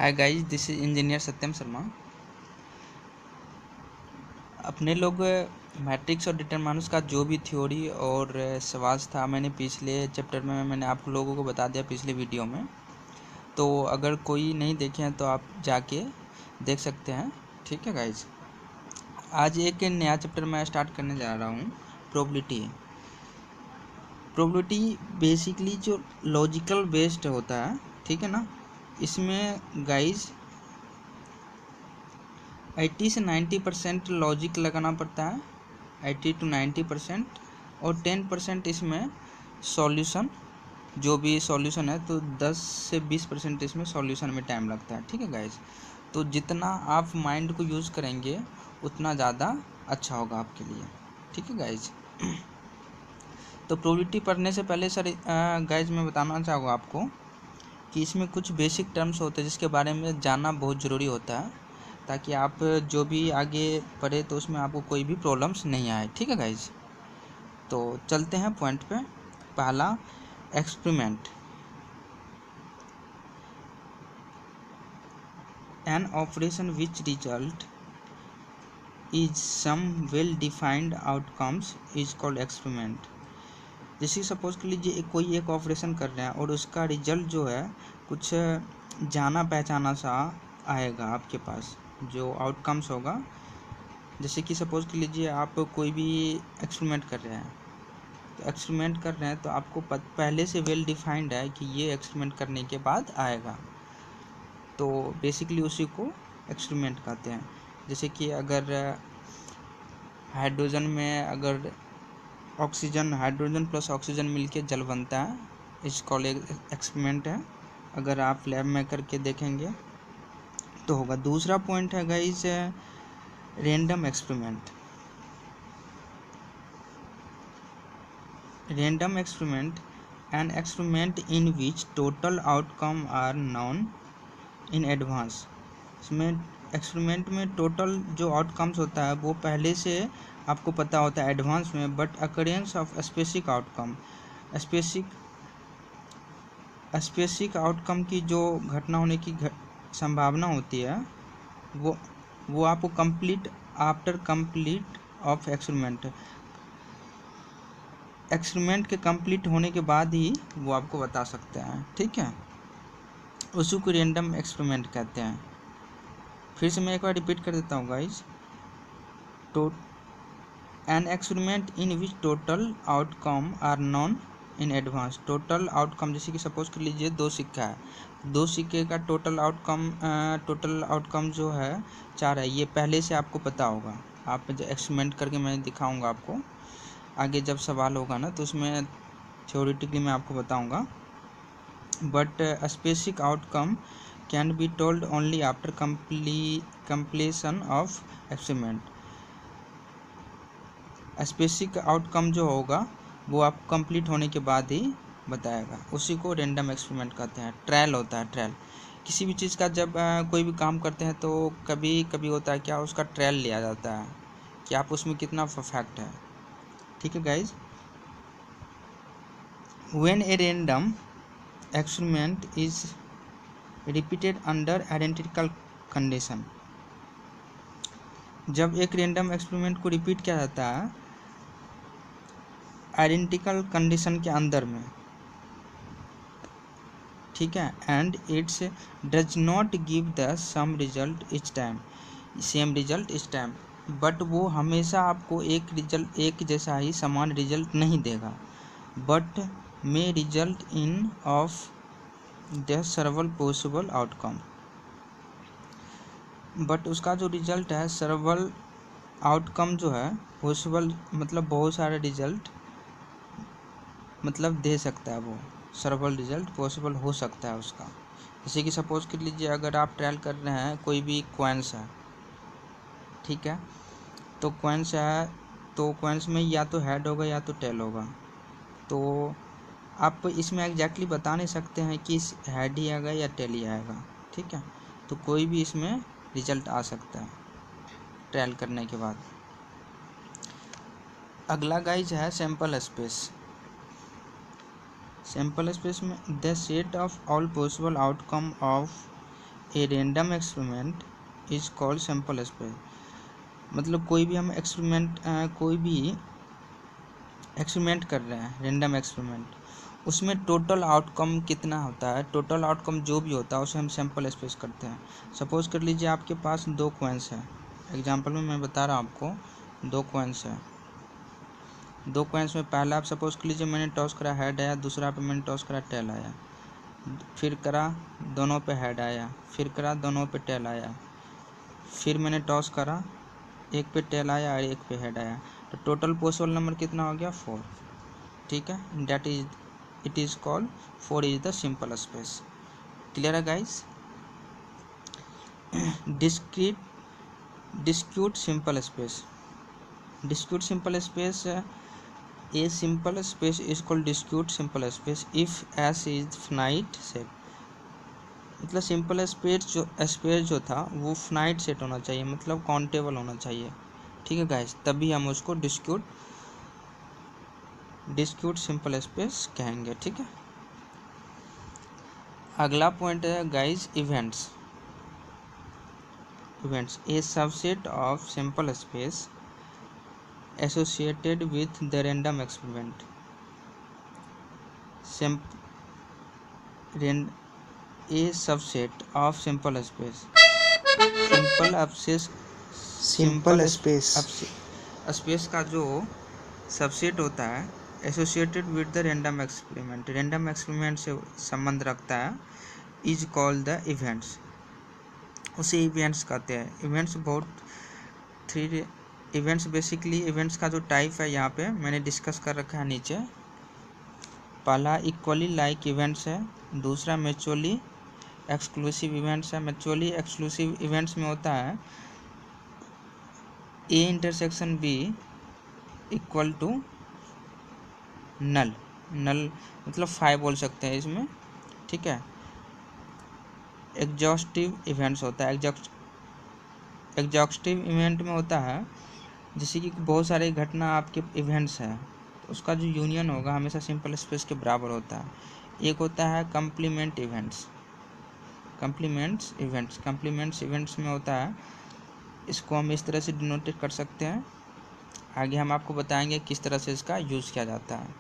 Hi guys, this is engineer Satyam Sharma. अपने लोग matrix और डिटरमिनेंट्स का जो भी थ्योरी और सवाल था मैंने पिछले चैप्टर में मैंने आप लोगों को बता दिया पिछले वीडियो में। तो अगर कोई नहीं देखे हैं तो आप जाके देख सकते हैं। ठीक है गाइस, आज एक नया चैप्टर मैं स्टार्ट करने जा रहा हूँ। प्रोबेबिलिटी बेसिकली जो लॉजिकल बेस्ड होता है, ठीक है ना। इसमें गाइस 80 से 90% लॉजिक लगाना पड़ता है, 80 to 90%, और 10% इसमें सॉल्यूशन, जो भी सॉल्यूशन है तो 10 से 20% इसमें सॉल्यूशन में टाइम लगता है। ठीक है गाइज, तो जितना आप माइंड को यूज़ करेंगे उतना ज़्यादा अच्छा होगा आपके लिए। ठीक है गाइज, तो प्रोबेबिलिटी पढ़ने से पहले सर गाइज मैं बताना चाहूँगा आपको कि इसमें कुछ बेसिक टर्म्स होते हैं जिसके बारे में जानना बहुत ज़रूरी होता है, ताकि आप जो भी आगे पढ़े तो उसमें आपको कोई भी प्रॉब्लम्स नहीं आए। ठीक है गाइज, तो चलते हैं पॉइंट पे। पहला, experiment. An operation which result is some well defined outcomes is called experiment. जैसे सपोज कर लीजिए कोई एक ऑपरेशन कर रहे हैं और उसका रिजल्ट जो है कुछ जाना पहचाना सा आएगा आपके पास, जो आउटकम्स होगा। जैसे कि सपोज कर लीजिए आप कोई भी एक्सपेरिमेंट कर रहे हैं, तो एक्सपेरिमेंट कर रहे हैं तो आपको पहले से वेल डिफाइंड है कि ये एक्सपेरिमेंट करने के बाद आएगा, तो बेसिकली उसी को एक्सपेरिमेंट कहते हैं। जैसे कि अगर हाइड्रोजन में अगर हाइड्रोजन प्लस ऑक्सीजन मिलके जल बनता है, इसको एक्सपेरिमेंट है। अगर आप लैब में करके देखेंगे तो होगा। दूसरा पॉइंट है guys random experiment. Random experiment an experiment in which total outcome are known in advance. इसमें एक्सपेरिमेंट में टोटल जो आउटकम्स होता है वो पहले से आपको पता होता है एडवांस में, but occurrence of specific outcome, specific outcome की जो घटना होने की संभावना होती है वो आपको complete after complete of experiment के कंप्लीट होने के बाद ही वो आपको बता सकते हैं। ठीक है, उसी को रैंडम एक्सपेरिमेंट कहते हैं। फिर से मैं एक बार रिपीट कर देता हूँ guys. An experiment in which total outcome are known in advance. Total outcome, जैसे कि सपोज कर लीजिए 2 सिक्का है, 2 सिक्के का टोटल आउटकम जो है 4 है, ये पहले से आपको पता होगा। आप एक्सपेरिमेंट करके मैं दिखाऊंगा आपको आगे, जब सवाल होगा ना तो उसमें थ्योरेटिकली मैं आपको बताऊंगा। But specific outcome can be told only after completion of experiment. Specific outcome जो होगा वो आपको कंप्लीट होने के बाद ही बताएगा, उसी को रैंडम एक्सपेरिमेंट कहते हैं। ट्रायल होता है, ट्रायल किसी भी चीज़ का जब कोई भी काम करते हैं तो कभी कभी होता है क्या, उसका ट्रायल लिया जाता है कि आप उसमें कितना परफेक्ट है। ठीक है guys, when A random experiment is repeated under identical condition. जब एक रैंडम एक्सपेरिमेंट को रिपीट किया जाता है आइडेंटिकल कंडीशन के अंदर में, ठीक है, and it's does not give the same result each time, same result each time, but वो हमेशा आपको एक जैसा ही समान रिजल्ट नहीं देगा, but may result in of the सर्वल possible outcome. But उसका जो रिजल्ट है सर्वल आउटकम जो है पॉसिबल, मतलब बहुत सारे रिजल्ट मतलब दे सकता है, वो सर्वल रिजल्ट पॉसिबल हो सकता है उसका। जैसे कि सपोज कर लीजिए अगर आप ट्रायल कर रहे हैं कोई भी कॉइन्स है, ठीक है, तो कॉइन्स है तो कॉइन्स में या तो हेड होगा या तो टेल होगा, तो आप इसमें एग्जैक्टली बता नहीं सकते हैं कि हेड ही आएगा या टेल ही आएगा। ठीक है, तो कोई भी इसमें रिजल्ट आ सकता है ट्रायल करने के बाद। अगला गाइज है सैंपल स्पेस। सैंपल स्पेस में the set of all possible outcome of A random experiment is called sample space. मतलब कोई भी हम कोई भी एक्सपेरिमेंट कर रहे हैं, रेंडम एक्सपेरिमेंट, उसमें टोटल आउटकम कितना होता है, टोटल आउटकम जो भी होता है उसे हम सैंपल स्पेस करते हैं। सपोज कर लीजिए आपके पास 2 कॉइन्स हैं, एग्जांपल में मैं बता रहा हूँ आपको, 2 कॉइन्स हैं। 2 कॉइन्स में पहला आप सपोज कर लीजिए मैंने टॉस करा हेड आया, दूसरा पे मैंने टॉस करा टेल आया, फिर करा दोनों पे हेड आया, फिर करा दोनों पे टेल आया, फिर मैंने टॉस करा एक पे टेल आया और एक पे हेड आया, तो टोटल पॉसिबल नंबर कितना हो गया 4। ठीक है, that is it is called 4 is the sample space. Clear है guys? Discrete sample space. Discrete sample space, a sample space is called discrete sample space if S is finite set. मतलब sample space जो था वो finite set होना चाहिए, मतलब countable होना चाहिए। ठीक है गाइस, तभी हम उसको डिस्क्रीट सिंपल स्पेस कहेंगे। ठीक है, अगला पॉइंट है guys events. A subset of simple space associated with the random experiment. A subset of simple space, simple space का जो सबसेट होता है associated with the random experiment, random experiment से संबंध रखता है, इज कॉल्ड द इवेंट्स। उसे events कहते हैं। इवेंट्स बेसिकली इवेंट्स का जो टाइप है यहाँ पे मैंने डिस्कस कर रखा है नीचे। पहला इक्वली लाइक इवेंट्स है, दूसरा म्यूचुअली एक्सक्लूसिव इवेंट्स है। म्यूचुअली एक्सक्लूसिव इवेंट्स में होता है A intersection B equal to null मतलब 5 बोल सकते हैं इसमें। ठीक है, एग्जॉस्टिव इवेंट्स होता है। एग्जॉस्टिव इवेंट में होता है जैसे कि बहुत सारे घटना आपके इवेंट्स हैं, तो उसका जो यूनियन होगा हमेशा सिंपल स्पेस के बराबर होता है। एक होता है कम्प्लीमेंट इवेंट्स में होता है, इसको हम इस तरह से डिनोटेट कर सकते हैं। आगे हम आपको बताएंगे किस तरह से इसका यूज़ किया जाता है।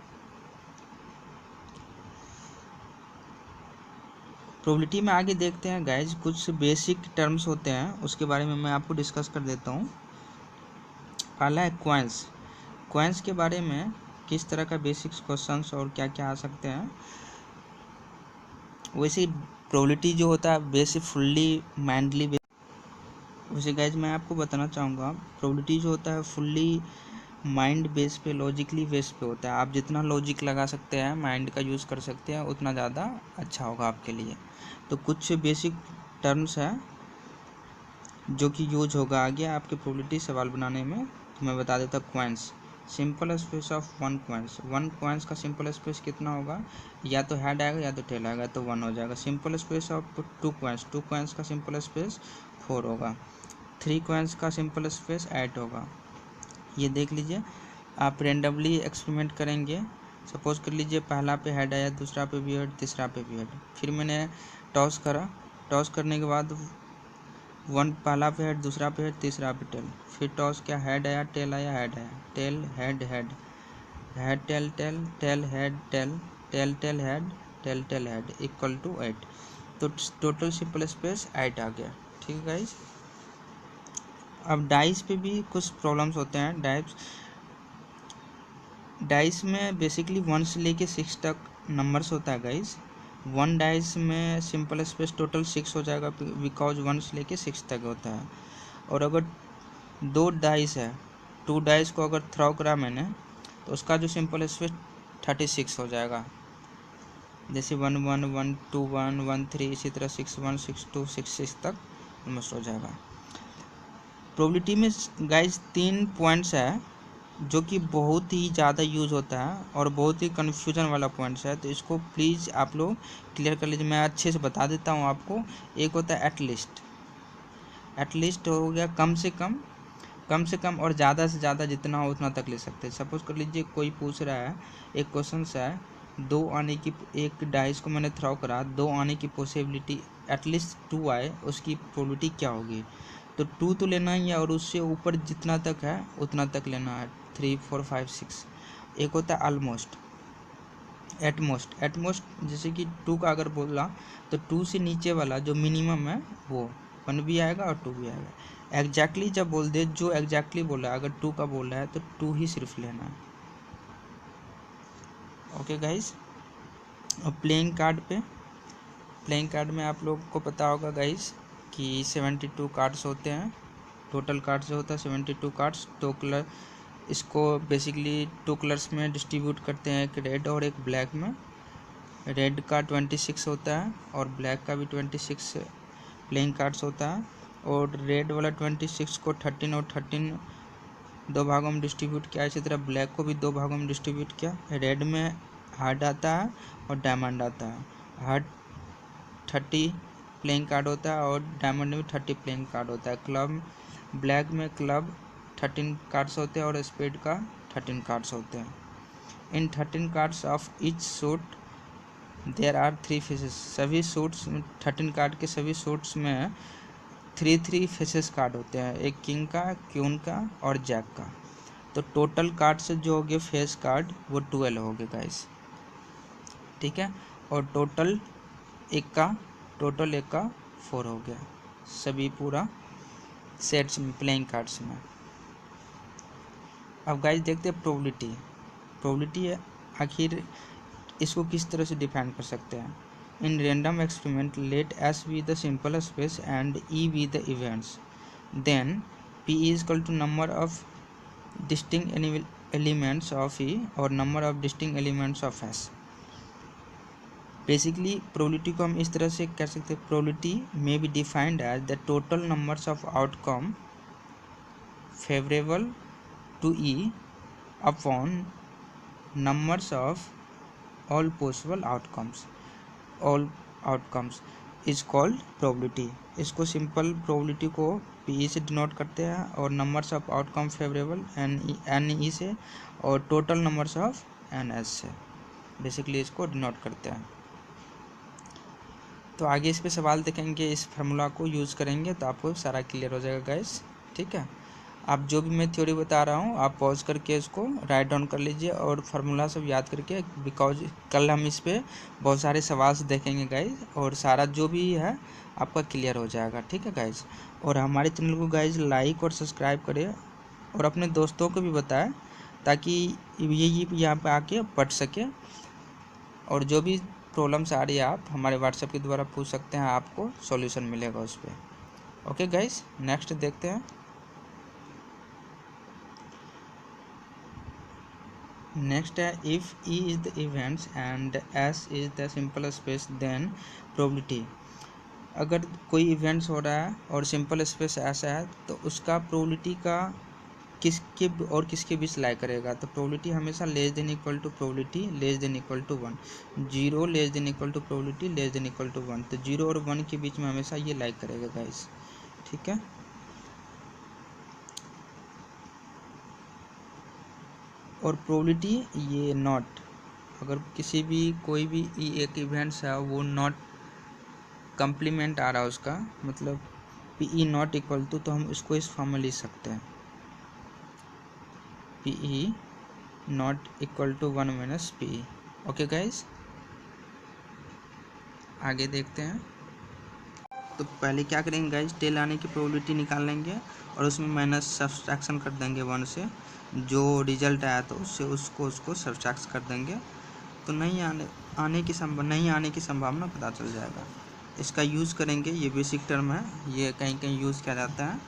प्रोबेबिलिटी में आगे देखते हैं गाइज, कुछ बेसिक टर्म्स होते हैं उसके बारे में मैं आपको डिस्कस कर देता हूँ। पहला है क्वाइंस के बारे में किस तरह का बेसिक्स क्वेश्चंस और क्या क्या आ सकते हैं। वैसे प्रोबेबिलिटी जो होता है बेसिक फुल्ली माइंडली, वैसे गाइज मैं आपको बताना चाहूँगा प्रोबेबिलिटी जो होता है फुल्ली माइंड बेस पे, लॉजिकली बेस पे होता है। आप जितना लॉजिक लगा सकते हैं, माइंड का यूज़ कर सकते हैं, उतना ज़्यादा अच्छा होगा आपके लिए। तो कुछ बेसिक टर्म्स हैं जो कि यूज होगा आगे आपके प्रोबेबिलिटी सवाल बनाने में। तो मैं बता देता coins, simple space of 1 coins का सिंपल स्पेस कितना होगा, या तो हेड आएगा या तो टेल आएगा, तो 1 हो जाएगा। सिंपल स्पेस ऑफ 2 कॉइन्स का सिंपल स्पेस 4 होगा। 3 कॉइन्स का सिंपल स्पेस 8 होगा। ये देख लीजिए, आप रेंडमली एक्सपेरिमेंट करेंगे। सपोज कर लीजिए पहला पे हेड आया, दूसरा पे भी हेड, तीसरा पे भी हेड, फिर मैंने टॉस करा, टॉस करने के बाद पहला पे हेड, दूसरा पे हेड, तीसरा पे टेल, फिर टॉस क्या, हेड आया, टेल आया, हेड आया, tail head head head tail tail tail head tail tail tail head tail tail head equal to 8। तो टोटल सिंपल स्पेस 8 आ गया। ठीक है गाइज, अब डाइस पे भी कुछ प्रॉब्लम्स होते हैं। डाइस में बेसिकली 1 से लेके 6 तक नंबर्स होता है गाइज। 1 डाइस में सिंपल स्पेस टोटल 6 हो जाएगा, बिकॉज 1 से लेके 6 तक होता है। और अगर 2 डाइस है, 2 डाइस को अगर थ्रो करा मैंने, तो उसका जो सिंपल स्पेस 36 हो जाएगा। जैसे 1 1 1 2 1 1 3, इसी तरह 6 1 6 2 6 6 तक ऑलमोस्ट हो जाएगा। प्रोबेबिलिटी में गाइज 3 पॉइंट्स है जो कि बहुत ही ज़्यादा यूज़ होता है और बहुत ही कन्फ्यूजन वाला पॉइंट्स है, तो इसको प्लीज़ आप लोग क्लियर कर लीजिए। मैं अच्छे से बता देता हूँ आपको। एक होता है एटलीस्ट हो गया कम से कम, और ज़्यादा से ज़्यादा जितना हो उतना तक ले सकते हैं। सपोज कर लीजिए कोई पूछ रहा है, एक क्वेश्चन है, 2 आने की, एक डाइस को मैंने थ्रो करा, 2 आने की पॉसिबिलिटी एटलीस्ट 2 आए उसकी प्रोबेबिलिटी क्या होगी। तो 2 तो लेना ही है और उससे ऊपर जितना तक है उतना तक लेना है, 3 4 5 6। एक होता है ऑलमोस्ट, एटमोस्ट जैसे कि 2 का अगर बोला तो 2 से नीचे वाला जो मिनिमम है वो 1 भी आएगा और 2 भी आएगा। एग्जैक्टली जब बोल दे, जो एग्जैक्टली बोला है, अगर 2 का बोला है तो 2 ही सिर्फ लेना है। Okay guys. अब प्लेइंग कार्ड में आप लोग को पता होगा गाइस कि 72 कार्ड्स होते हैं, टोटल कार्ड्स जो होता है 72 कार्ड्स। तो कलर इसको बेसिकली 2 कलर्स में डिस्ट्रीब्यूट करते हैं, एक रेड और एक ब्लैक में। रेड का 26 होता है और ब्लैक का भी 26 प्लेइंग कार्ड्स होता है। और रेड वाला 26 को 13 और 13 2 भागों में डिस्ट्रीब्यूट किया। इसी तरह ब्लैक को भी 2 भागों में डिस्ट्रीब्यूट किया। रेड में हार्ट आता है और डायमंड आता है। हार्ट 30 प्लेइंग कार्ड होता है और डायमंड में 30 प्लेइंग कार्ड होता है। क्लब ब्लैक में क्लब 13 कार्ड्स होते हैं और स्पेड का 13 कार्ड्स होते हैं। इन 13 cards of each suit there are 3 faces. सभी सूट्स 13 कार्ड के सभी सूट्स में 3 फेसेस कार्ड होते हैं, एक किंग का, क्वीन का और जैक का। तो टोटल कार्ड से जो हो गए फेस कार्ड वो 12 हो गए गाइस, ठीक है। और टोटल एक का 4 हो गया सभी पूरा सेट्स में, प्लेइंग कार्ड्स में। अब गाइस देखते हैं प्रोबेबिलिटी आखिर इसको किस तरह से डिफाइन कर सकते हैं। In random experiment let S be the sample space and E be the events, then P is equal to number of distinct elements of E और number of distinct elements of S. Basically probability को हम इस तरह से कह सकते हैं, probability में be defined as the total numbers of outcome favourable to E upon numbers of all possible outcomes is called probability। इसको सिंपल प्रोबेबिलिटी को पी से डिनोट करते हैं और numbers of outcome favourable n E से और total numbers of n S से basically इसको डिनोट करते हैं। तो आगे इस पे सवाल देखेंगे, इस फार्मूला को यूज़ करेंगे तो आपको सारा क्लियर हो जाएगा गाइस, ठीक है। आप जो भी मैं थ्योरी बता रहा हूँ आप पॉज करके इसको राइट डाउन कर लीजिए और फार्मूला सब याद करके, बिकॉज कल हम इस पे बहुत सारे सवाल देखेंगे गाइज और सारा जो भी है आपका क्लियर हो जाएगा, ठीक है गाइज। और हमारे चैनल को गाइज लाइक और सब्सक्राइब करें और अपने दोस्तों को भी बताएं ताकि ये यहाँ पे आके पढ़ सके। और जो भी प्रॉब्लम्स आ रही है आप हमारे व्हाट्सएप के द्वारा पूछ सकते हैं, आपको सॉल्यूशन मिलेगा उस पर। ओके गाइज, नेक्स्ट देखते हैं। नेक्स्ट है if E is the events and S is the sample space then probability. अगर कोई इवेंट्स हो रहा है और सिंपल स्पेस ऐसा है तो उसका प्रोबेबिलिटी का किसके बीच लाई करेगा। तो प्रोबेबिलिटी हमेशा less than equal to probability less than equal to 1, 0 less than equal to probability less than equal to 1। तो 0 और 1 के बीच में हमेशा ये लाई करेगा गाइस, ठीक है। और प्रोबेबिलिटी ये नॉट, अगर किसी भी कोई भी एक इवेंट्स है वो नॉट कम्प्लीमेंट आ रहा है उसका मतलब P E not equal to, तो हम इसको इस फॉर्म में लिख सकते हैं P E not equal to 1 minus P E. Okay guys, आगे देखते हैं। तो पहले क्या करेंगे गाइज, टेल आने की प्रोबेबिलिटी निकाल लेंगे और उसमें माइनस सब्सट्रैक्शन कर देंगे 1 से, जो रिजल्ट आया तो उसको सब्सट्रैक्ट कर देंगे। तो नहीं आने की संभावना पता चल जाएगा। इसका यूज़ करेंगे, ये बेसिक टर्म है, ये कहीं कहीं यूज़ किया जाता है,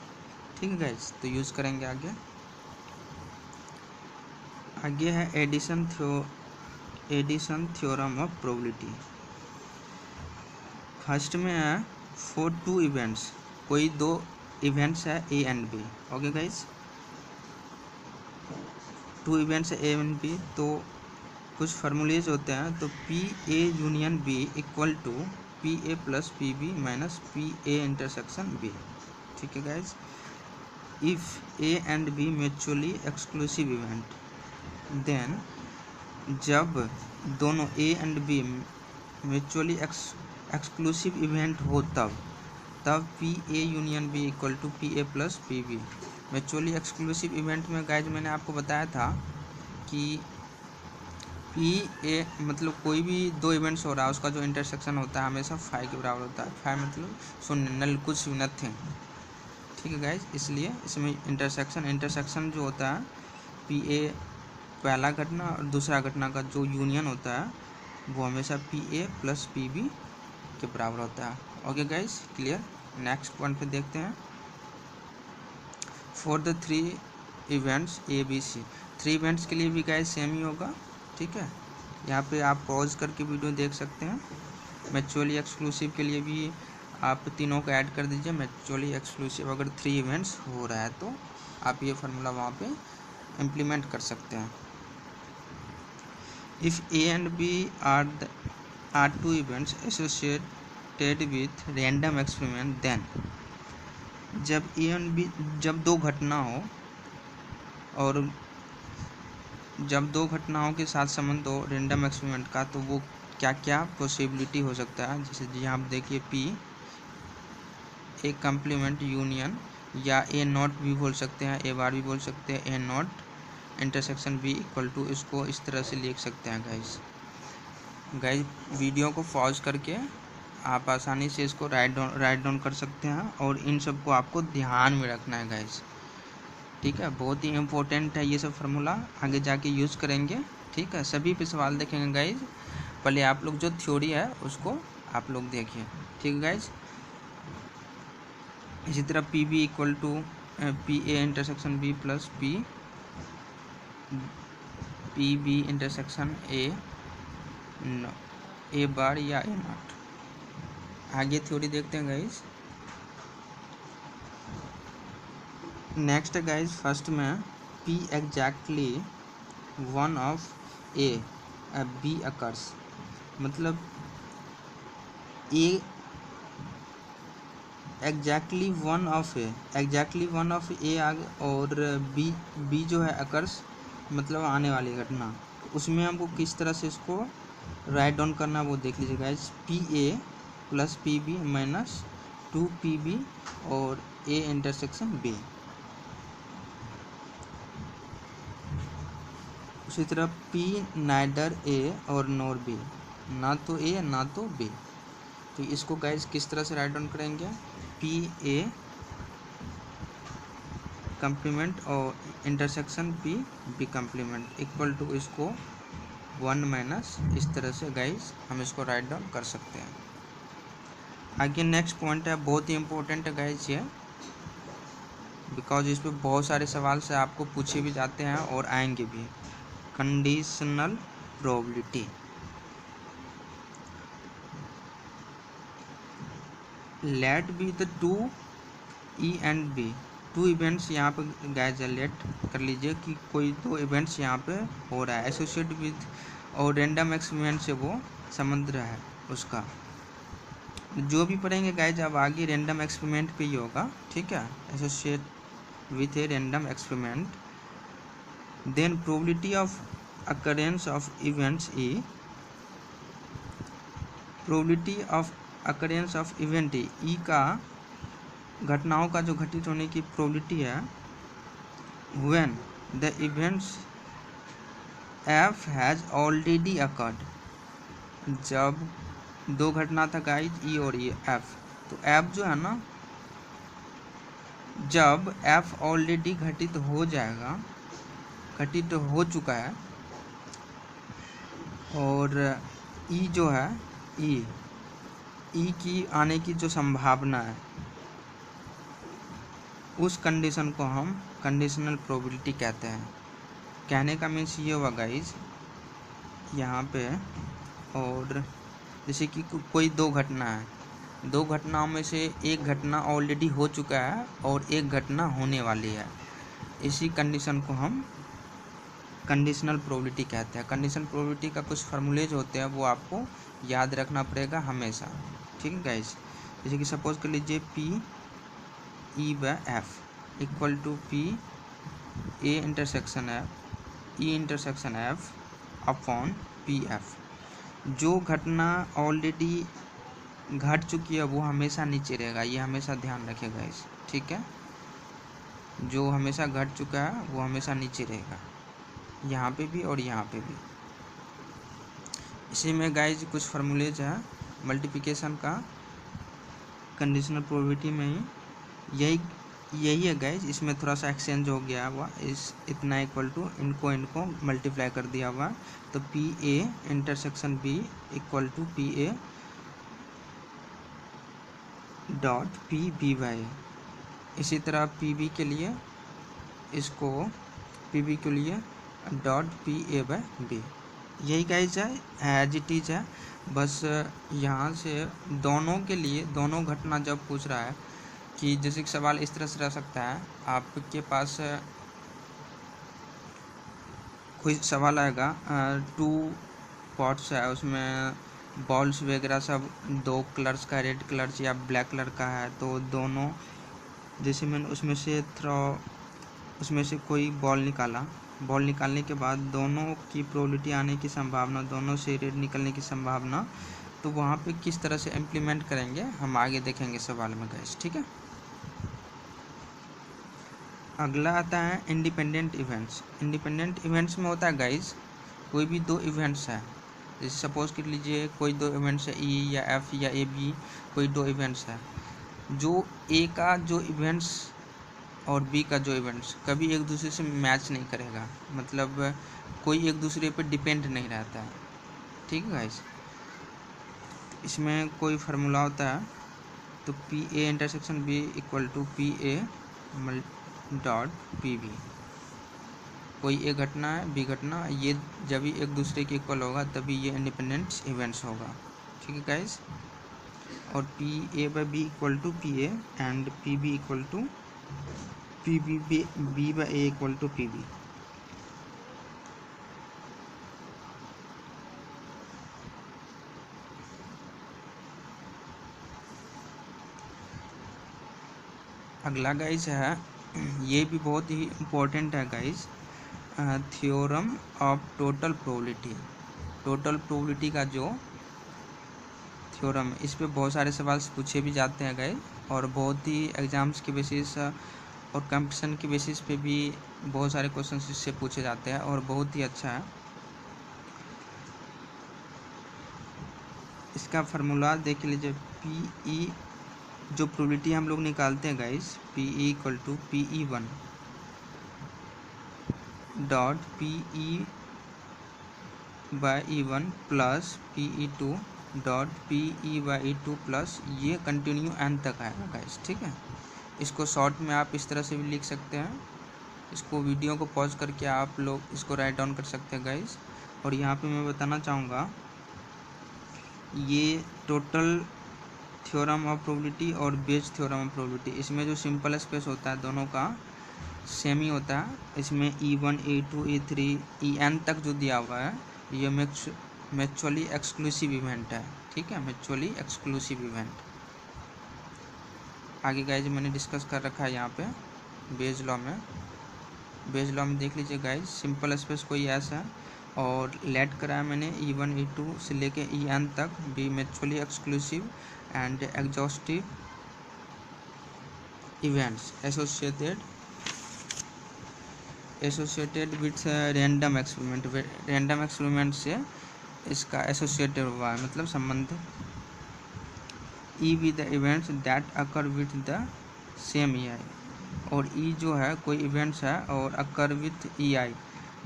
ठीक है गाइज। तो यूज़ करेंगे आगे है addition theorem of probability. First में है फॉर 2 इवेंट्स, कोई 2 इवेंट्स है A and B. Okay guys, 2 events है ए एंड बी, तो कुछ फार्मूलेज होते हैं। तो P A union B equal to P A plus P B minus P A intersection B, ठीक है guys. If A and B mutually exclusive event, then जब दोनों A and B mutually exclusive event हो तब P A union B equal to P A plus P B. Mutually exclusive event में guys मैंने आपको बताया था कि पी ए मतलब कोई भी दो इवेंट्स हो रहा है उसका जो इंटरसेक्शन होता है हमेशा फाइव के बराबर होता है। फाइव मतलब शून्य, नल, कुछ भी, नथिंग। ठीक है गाइज, इसलिए इसमें इंटरसेक्शन जो होता है पी ए पहला घटना और दूसरा घटना का जो यूनियन होता है वो हमेशा P A plus P B के बराबर होता है। Okay guys, clear. Next point पे देखते हैं। For the three events A B C, three events के लिए भी गाइज सेम ही होगा। ठीक है, यहाँ पे आप पॉज करके वीडियो देख सकते हैं। म्यूचुअली एक्सक्लूसिव के लिए भी आप तीनों को ऐड कर दीजिए। म्यूचुअली एक्सक्लूसिव अगर थ्री इवेंट्स हो रहा है तो आप ये फार्मूला वहाँ पे इम्प्लीमेंट कर सकते हैं। If A and B are two events associated with random experiment then, जब ए एंड बी, जब दो घटना हो और जब दो घटनाओं के साथ संबंध हो रैंडम एक्सपेरिमेंट का, तो वो क्या क्या पॉसिबिलिटी हो सकता है। जैसे जी आप देखिए पी ए कंप्लीमेंट यूनियन, या ए नॉट भी बोल सकते हैं, ए बार भी बोल सकते हैं, A not intersection B equal to, इसको इस तरह से लिख सकते हैं गाइज वीडियो को पॉज करके आप आसानी से इसको राइट डाउन कर सकते हैं और इन सबको आपको ध्यान में रखना है गाइज। ठीक है, बहुत ही इम्पोर्टेंट है ये सब फार्मूला, आगे जाके यूज़ करेंगे। ठीक है, सभी पे सवाल देखेंगे गाइज। पहले आप लोग जो थ्योरी है उसको आप लोग देखिए। ठीक है गाइज, इसी तरह P B equal to P A intersection B plus P B intersection A bar या ए नॉट। आगे थ्योरी देखते हैं गाइज। नेक्स्ट गाइज, फर्स्ट में P exactly one of A B occurs, मतलब A exactly one of A और B जो है occurs मतलब आने वाली घटना, उसमें हमको किस तरह से इसको राइट डाउन करना वो देख लीजिए guys. P A plus P B minus two P B और ए इंटरसेक्शन बी। उसी तरह पी नाइदर ए और नॉर बी, ना तो ए ना तो बी। तो इसको गाइज किस तरह से राइट डाउन करेंगे, पी ए कंप्लीमेंट और intersection P B complement equal to, इसको वन माइनस, इस तरह से गाइज हम इसको राइट डाउन कर सकते हैं। आगे नेक्स्ट पॉइंट है, बहुत ही इंपॉर्टेंट है गाइज ये, बिकॉज इस पर बहुत सारे सवाल से आपको पूछे भी जाते हैं और आएंगे भी। Conditional probability, let be the two E and B, two events यहाँ पे गाइज लेट कर लीजिए कि कोई दो इवेंट्स यहाँ पे हो रहा है एसोसिएट विद, और रैंडम एक्सपेरिमेंट से वो संबंध रहा है उसका। जो भी पढ़ेंगे गाइज अब आगे रैंडम एक्सपेरिमेंट पे ही होगा। ठीक है, associate with a random experiment, then probability of occurrence of events E, probability of occurrence of event E का घटनाओं का जो घटित होने की प्रोबेबिलिटी है, when the events F has already occurred, जब दो घटना था गाइज E और E F, तो F जो है ना, जब F ऑलरेडी घटित हो जाएगा, घटित हो चुका है, और ई जो है ई की आने की जो संभावना है, उस कंडीशन को हम कंडीशनल प्रोबेबिलिटी कहते हैं। कहने का मीन्स ये हुआ गाइज यहाँ पे, और जैसे कि कोई दो घटना है, दो घटनाओं में से एक घटना ऑलरेडी हो चुका है और एक घटना होने वाली है, इसी कंडीशन को हम कंडीशनल प्रोबेबिलिटी कहते हैं। कंडीशनल प्रोबेबिलिटी का कुछ फार्मूलेज होते हैं, वो आपको याद रखना पड़ेगा हमेशा। ठीक है गाइज, जैसे कि सपोज कर लीजिए P E by F equal to P A intersection F E intersection F upon P F. जो घटना ऑलरेडी घट चुकी है वो हमेशा नीचे रहेगा, ये हमेशा ध्यान रखेगा इस, ठीक है। जो हमेशा घट चुका है वो हमेशा नीचे रहेगा, यहाँ पे भी और यहाँ पे भी। इसी में गाइज कुछ फार्मूलेज है मल्टीप्लिकेशन का कंडीशनल प्रोबेबिलिटी में ही, यही है गाइज। इसमें थोड़ा सा एक्सचेंज हो गया हुआ, इस इतना इक्वल टू इनको मल्टीप्लाई कर दिया हुआ, तो P A intersection B equal to P A dot P B by. इसी तरह पी बी के लिए इसको पी बी के लिए dot P A by B. यही गाइज है, एज इट इज है। बस यहाँ से दोनों के लिए दोनों घटना जब पूछ रहा है कि जैसे कि सवाल इस तरह से रह सकता है, आपके पास कोई सवाल आएगा, 2 पॉट्स है, उसमें बॉल्स वगैरह सब 2 कलर्स का, रेड कलर या ब्लैक कलर का है, तो दोनों जैसे मैंने उसमें से कोई बॉल निकाला, बॉल निकालने के बाद दोनों की प्रोबेबिलिटी आने की संभावना, दोनों से रेड निकलने की संभावना, तो वहाँ पे किस तरह से इम्प्लीमेंट करेंगे हम आगे देखेंगे सवाल में गाइस, ठीक है। अगला आता है इंडिपेंडेंट इवेंट्स। इंडिपेंडेंट इवेंट्स में होता है गाइस, कोई भी 2 इवेंट्स है, जैसे सपोज कर लीजिए कोई 2 इवेंट्स है, ई या एफ या ए बी, कोई 2 इवेंट्स है, जो ए का जो इवेंट्स और बी का जो इवेंट्स कभी एक दूसरे से मैच नहीं करेगा, मतलब कोई एक दूसरे पे डिपेंड नहीं रहता है, ठीक है गाइस। इसमें कोई फार्मूला होता है, तो P A intersection B equal to P A dot P B. कोई एक घटना है, बी घटना, ये जब भी एक दूसरे के इक्वल होगा तभी ये इंडिपेंडेंट इवेंट्स होगा, ठीक है गाइस। और P A by B equal to P A and P B equal to P B by A equal to P B. अगला गाइस है, ये भी बहुत ही इम्पोर्टेंट है guys, theorem of total probability. Total probability का जो थ्योरम, इस पे बहुत सारे सवाल पूछे भी जाते हैं गाइस, और बहुत ही एग्जाम्स के बेसिस और कंपटीशन के बेसिस पे भी बहुत सारे क्वेश्चन इससे पूछे जाते हैं और बहुत ही अच्छा है। इसका फार्मूला देख लीजिए, पी ई जो प्रोबेबिलिटी हम लोग निकालते हैं guys, P E equal to P E 1 dot P E by E 1 plus P E 2 dot P E by E 2 plus, ये कंटिन्यू एन तक आएगा गाइस, ठीक है। इसको शॉर्ट में आप इस तरह से भी लिख सकते हैं, इसको वीडियो को पॉज करके आप लोग इसको राइट डाउन कर सकते हैं गाइस। और यहाँ पे मैं बताना चाहूँगा, ये टोटल थ्योरम ऑफ प्रोबेबिलिटी और बेस थ्योरम ऑफ प्रोबेबिलिटी, इसमें जो सिंपल स्पेस होता है दोनों का सेम ही होता है। इसमें E1 E2 E3 En तक जो दिया हुआ है ये म्यूचुअली एक्सक्लूसिव इवेंट है, ठीक है, म्यूचुअली एक्सक्लूसिव इवेंट। आगे गाइज मैंने डिस्कस कर रखा है यहाँ पे बेस लॉ में। बेस लॉ में देख लीजिए गाइज, सिंपल स्पेस कोई ऐसा है और लेट करा है मैंने E1 E2 से लेके En तक भी mutually exclusive and exhaustive events associated with random experiment. Random experiment से इसका एसोसिएटेड हुआ है, मतलब संबंधित। E with the events that occur with the same E I, और ई जो है कोई इवेंट्स है और अकर विथ ई आई,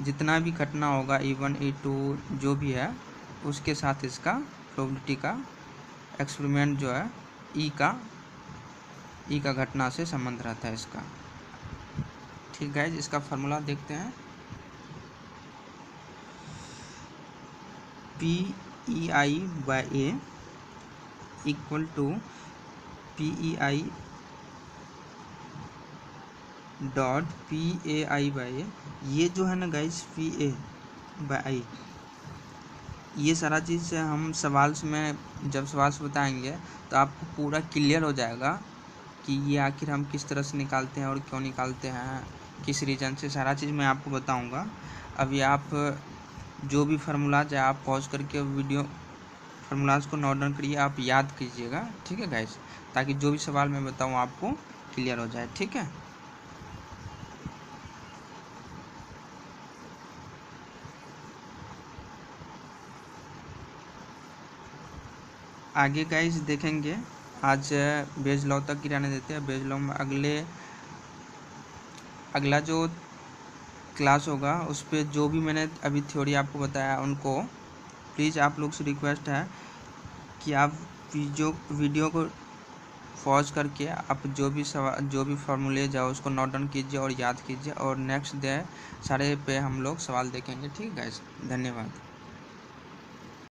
जितना भी घटना होगा E1 E2 जो भी है उसके साथ इसका प्रोबेबिलिटी का एक्सपेरिमेंट जो है ई का घटना से संबंध रहता है इसका, ठीक है। इसका फार्मूला देखते हैं, P E I by A equal to P E I dot P A I by A. ये जो है ना guys, P A by I, ये सारा चीज़ हम सवाल में जब सवाल से बताएंगे तो आपको पूरा क्लियर हो जाएगा कि ये आखिर हम किस तरह से निकालते हैं और क्यों निकालते हैं, किस रीज़न से, सारा चीज़ मैं आपको बताऊंगा। अभी आप जो भी फार्मूलाज है आप पॉज करके वीडियो फार्मूलाज को नोट डाउन करिए, आप याद कीजिएगा, ठीक है गाइस, ताकि जो भी सवाल मैं बताऊँ आपको क्लियर हो जाए, ठीक है। आगे गाइस देखेंगे, आज बेज लॉ तक की रहने देते हैं। बेज लॉ में अगला जो क्लास होगा उस पर जो भी मैंने अभी थ्योरी आपको बताया उनको प्लीज़ आप लोग से रिक्वेस्ट है कि आप वीडियो को पॉज करके आप जो भी फार्मूलेज है उसको नोट डाउन कीजिए और याद कीजिए, और नेक्स्ट डे सारे पे हम लोग सवाल देखेंगे, ठीक है गाइस। धन्यवाद।